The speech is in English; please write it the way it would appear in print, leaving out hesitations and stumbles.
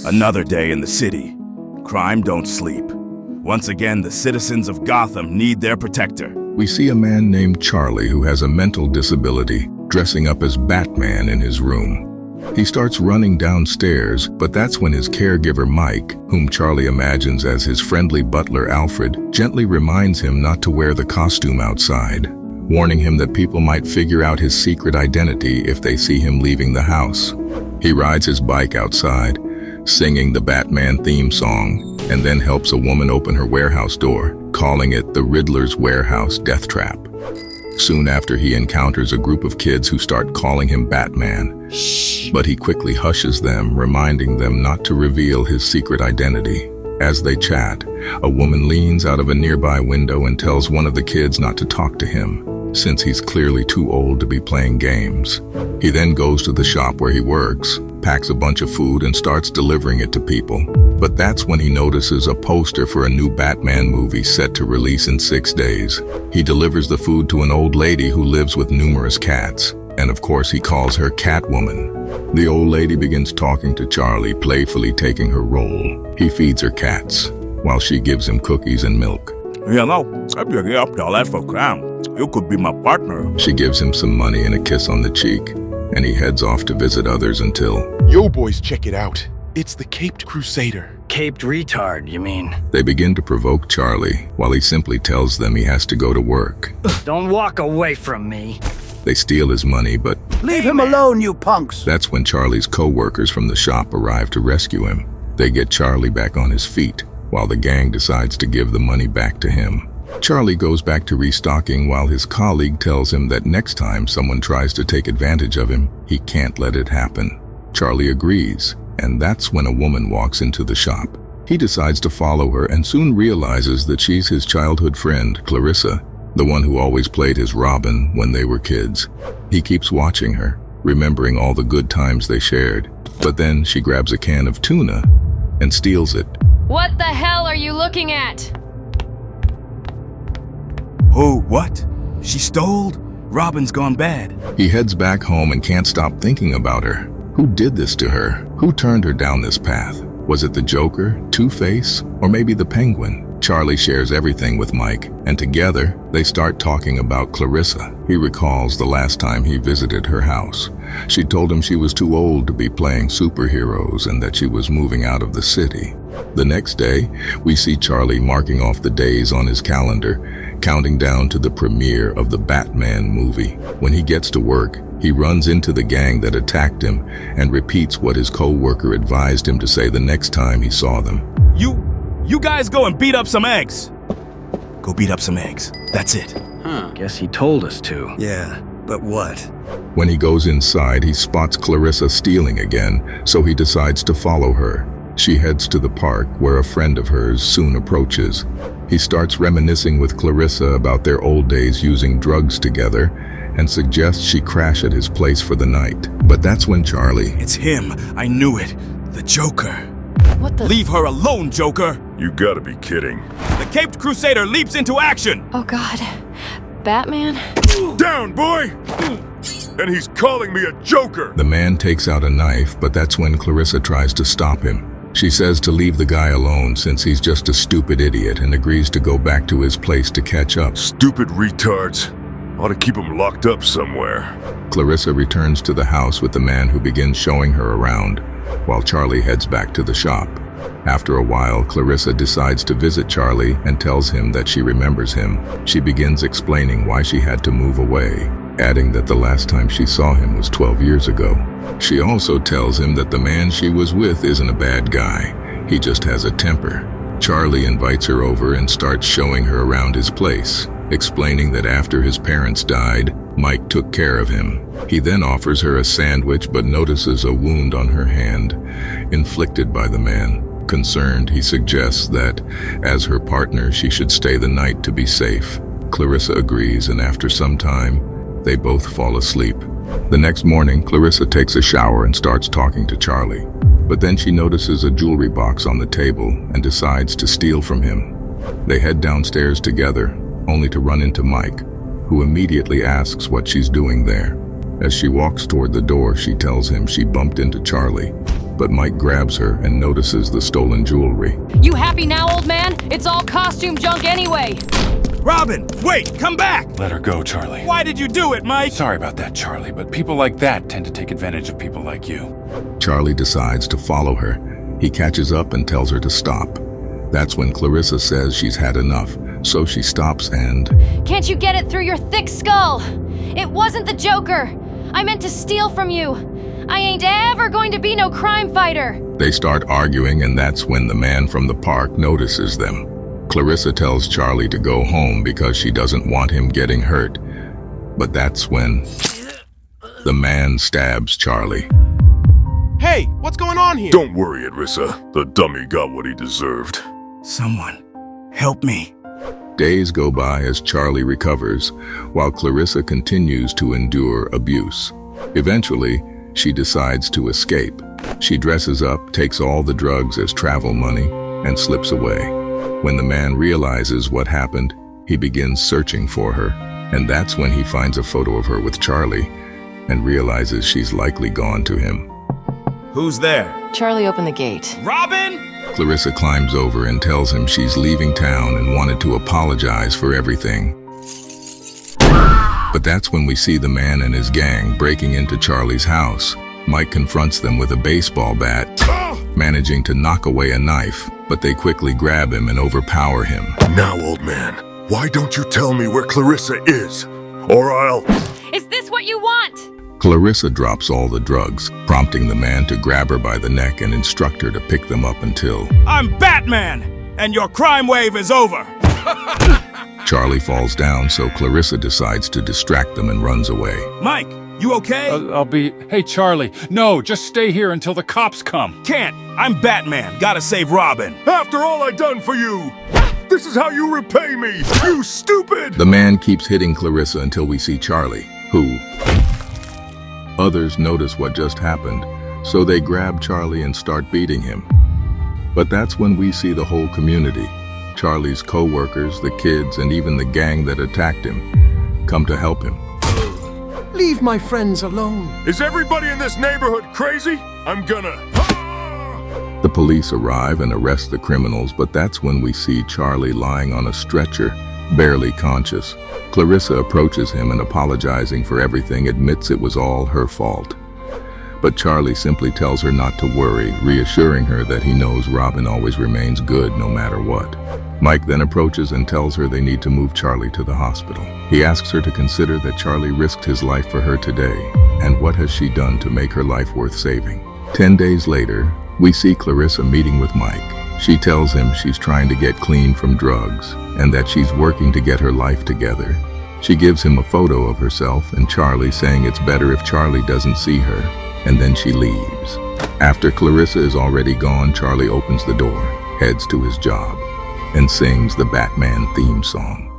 Another day in the city. Crime don't sleep. Once again, the citizens of Gotham need their protector. We see a man named Charlie who has a mental disability, dressing up as Batman in his room. He starts running downstairs, but that's when his caregiver Mike, whom Charlie imagines as his friendly butler Alfred, gently reminds him not to wear the costume outside, warning him that people might figure out his secret identity if they see him leaving the house. He rides his bike outside, singing the Batman theme song, and then helps a woman open her warehouse door, calling it the Riddler's Warehouse Death Trap. Soon after, he encounters a group of kids who start calling him Batman, but he quickly hushes them, reminding them not to reveal his secret identity. As they chat, a woman leans out of a nearby window and tells one of the kids not to talk to him, since he's clearly too old to be playing games. He then goes to the shop where he works, packs a bunch of food and starts delivering it to people. But that's when he notices a poster for a new Batman movie set to release in 6 days. He delivers the food to an old lady who lives with numerous cats, and of course he calls her Catwoman. The old lady begins talking to Charlie, playfully taking her role. He feeds her cats, while she gives him cookies and milk. You know, if you get up to life for crime, you could be my partner. She gives him some money and a kiss on the cheek, and he heads off to visit others until... Yo boys, check it out. It's the Caped Crusader. Caped retard, you mean? They begin to provoke Charlie, while he simply tells them he has to go to work. Don't walk away from me. They steal his money, but... Leave him alone, you punks! That's when Charlie's co-workers from the shop arrive to rescue him. They get Charlie back on his feet, while the gang decides to give the money back to him. Charlie goes back to restocking while his colleague tells him that next time someone tries to take advantage of him, he can't let it happen. Charlie agrees, and that's when a woman walks into the shop. He decides to follow her and soon realizes that she's his childhood friend, Clarissa, the one who always played his Robin when they were kids. He keeps watching her, remembering all the good times they shared. But then she grabs a can of tuna and steals it. What the hell are you looking at? Oh, what? She stole? Robin's gone bad. He heads back home and can't stop thinking about her. Who did this to her? Who turned her down this path? Was it the Joker, Two-Face, or maybe the Penguin? Charlie shares everything with Mike, and together, they start talking about Clarissa. He recalls the last time he visited her house. She told him she was too old to be playing superheroes and that she was moving out of the city. The next day, we see Charlie marking off the days on his calendar, counting down to the premiere of the Batman movie. When he gets to work, he runs into the gang that attacked him and repeats what his co-worker advised him to say the next time he saw them. You guys go and beat up some eggs. Go beat up some eggs. That's it. Guess he told us to. Yeah, but what? When he goes inside, he spots Clarissa stealing again, so he decides to follow her. She heads to the park where a friend of hers soon approaches. He starts reminiscing with Clarissa about their old days using drugs together and suggests she crash at his place for the night. But that's when Charlie... It's him. I knew it. The Joker. What the? Leave her alone, Joker. You gotta be kidding. The Caped Crusader leaps into action. Oh God. Batman? Down, boy! And he's calling me a joker! The man takes out a knife, but that's when Clarissa tries to stop him. She says to leave the guy alone since he's just a stupid idiot and agrees to go back to his place to catch up. Stupid retards. Ought to keep him locked up somewhere. Clarissa returns to the house with the man who begins showing her around, while Charlie heads back to the shop. After a while, Clarissa decides to visit Charlie and tells him that she remembers him. She begins explaining why she had to move away, adding that the last time she saw him was 12 years ago. She also tells him that the man she was with isn't a bad guy, he just has a temper. Charlie invites her over and starts showing her around his place, explaining that after his parents died, Mike took care of him. He then offers her a sandwich but notices a wound on her hand, inflicted by the man. Concerned, he suggests that, as her partner, she should stay the night to be safe. Clarissa agrees, and after some time, they both fall asleep. The next morning, Clarissa takes a shower and starts talking to Charlie. But then she notices a jewelry box on the table and decides to steal from him. They head downstairs together, only to run into Mike, who immediately asks what she's doing there. As she walks toward the door, she tells him she bumped into Charlie, but Mike grabs her and notices the stolen jewelry. You happy now, old man? It's all costume junk anyway. Robin, wait, come back! Let her go, Charlie. Why did you do it, Mike? Sorry about that, Charlie, but people like that tend to take advantage of people like you. Charlie decides to follow her. He catches up and tells her to stop. That's when Clarissa says she's had enough, so she stops and... Can't you get it through your thick skull? It wasn't the Joker. I meant to steal from you. I ain't ever going to be no crime fighter. They start arguing, and that's when the man from the park notices them. Clarissa tells Charlie to go home because she doesn't want him getting hurt. But that's when the man stabs Charlie. Hey, what's going on here? Don't worry, Idrissa. The dummy got what he deserved. Someone, help me. Days go by as Charlie recovers, while Clarissa continues to endure abuse. Eventually, she decides to escape. She dresses up, takes all the drugs as travel money, and slips away. When the man realizes what happened, he begins searching for her, and that's when he finds a photo of her with Charlie and realizes she's likely gone to him. Who's there? Charlie opened the gate. Robin? Clarissa climbs over and tells him she's leaving town and wanted to apologize for everything. But that's when we see the man and his gang breaking into Charlie's house. Mike confronts them with a baseball bat, managing to knock away a knife, but they quickly grab him and overpower him. Now, old man, why don't you tell me where Clarissa is? Or I'll... Is this what you want? Clarissa drops all the drugs, prompting the man to grab her by the neck and instruct her to pick them up until... I'm Batman, and your crime wave is over. Charlie falls down, so Clarissa decides to distract them and runs away. Mike, you okay? I'll be... Hey, Charlie, no, just stay here until the cops come. Can't. I'm Batman. Gotta save Robin. After all I done for you, this is how you repay me, you stupid! The man keeps hitting Clarissa until we see Charlie, who... Others notice what just happened, so they grab Charlie and start beating him. But that's when we see the whole community. Charlie's co-workers, the kids, and even the gang that attacked him come to help him. Leave my friends alone. Is everybody in this neighborhood crazy? I'm gonna... The police arrive and arrest the criminals, but that's when we see Charlie lying on a stretcher, barely conscious. Clarissa approaches him and, apologizing for everything, admits it was all her fault. But Charlie simply tells her not to worry, reassuring her that he knows Robin always remains good no matter what. Mike then approaches and tells her they need to move Charlie to the hospital. He asks her to consider that Charlie risked his life for her today, and what has she done to make her life worth saving? 10 days later, we see Clarissa meeting with Mike. She tells him she's trying to get clean from drugs, and that she's working to get her life together. She gives him a photo of herself and Charlie, saying it's better if Charlie doesn't see her, and then she leaves. After Clarissa is already gone, Charlie opens the door, heads to his job, and sings the Batman theme song.